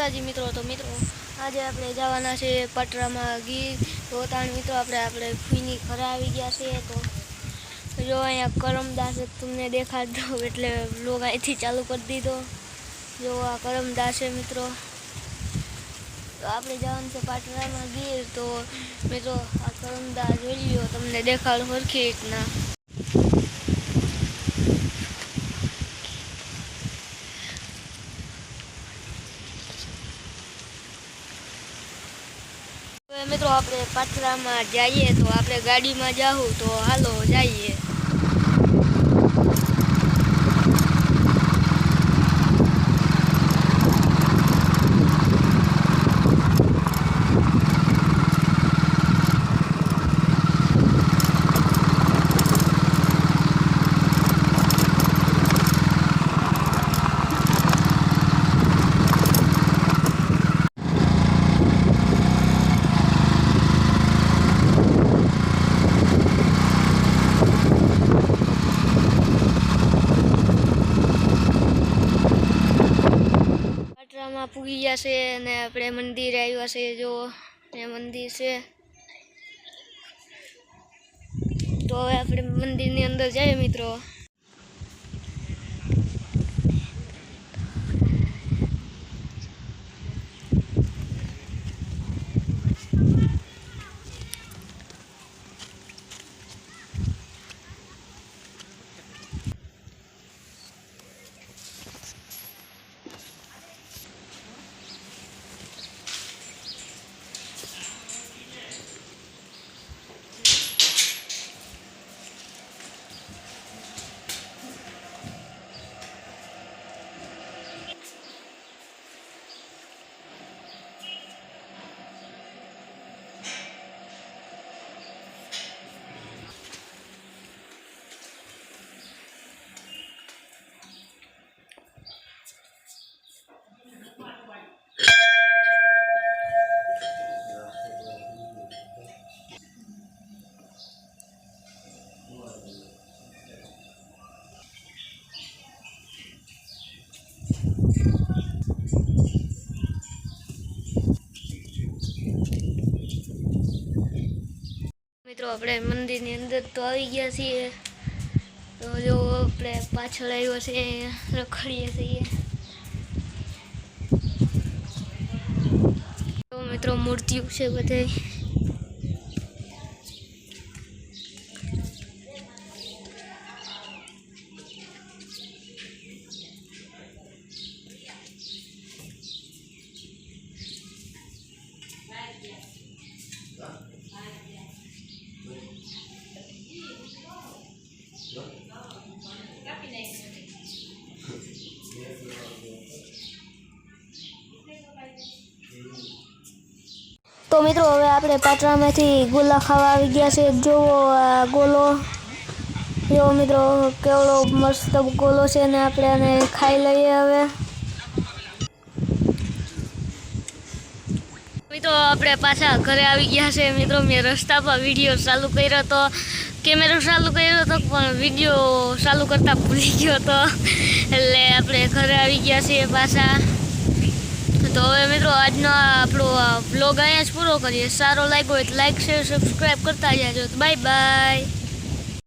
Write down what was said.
માતાજી મિત્રો। તો મિત્રો આજે આપણે જવાના છે પટરામાં ગીર। તો તાણ મિત્રો આપણે ફૂઈની ઘરે આવી ગયા છે। તો જો અહીંયા કરમદાસ તમને દેખાડ દઉં એટલે વ્લોગ અહીંથી ચાલુ કરી દીધો। જો આ કરમદાસ છે મિત્રો। તો આપણે જવાનું છે પટરામાં ગીર। તો મિત્રો આ કરમદાસ જોઈ લ્યો, તમને દેખાડું સરખી રીતના। મિત્રો આપણે પટરામાં જઈએ તો આપણે ગાડીમાં જાવું, તો હાલો જઈએ। પૂગી ગયા છે અને આપણે મંદિર આવ્યા છે। જો એ મંદિર છે, તો હવે આપણે મંદિરની અંદર જઈએ મિત્રો। મિત્રો આપણે મંદિરની અંદર તો આવી ગયા છીએ। તો જો આપણે પાછળ આવ્યો છે, રખડીએ છીએ। તો મિત્રો મૂર્તિઓ છે બધે। તો મિત્રો હવે આપણે પાટરામાંથી ગોલા ખાવા આવી ગયા છે। જોવો આ ગોલો, જો મિત્રો કેવડો મસ્ત ગોલો છે ને આપણે આને ખાઈ લઈએ હવે। મિત્રો આપણે પાછા ઘરે આવી ગયા છે। મિત્રો મેં રસ્તા પર વિડીયો ચાલુ કર્યો તો, કેમેરો ચાલુ કર્યો હતો પણ વિડીયો ચાલુ કરતા ભૂલી ગયો હતો, એટલે આપણે ઘરે આવી ગયા છીએ પાછા। તો હવે મિત્રો આજનો આપણો બ્લોગ અહીંયા જ પૂરો કરીએ। સારો લાગ્યો હોય તો લાઈક, શેર, સબસ્ક્રાઈબ કરતા જાજો। Bye bye.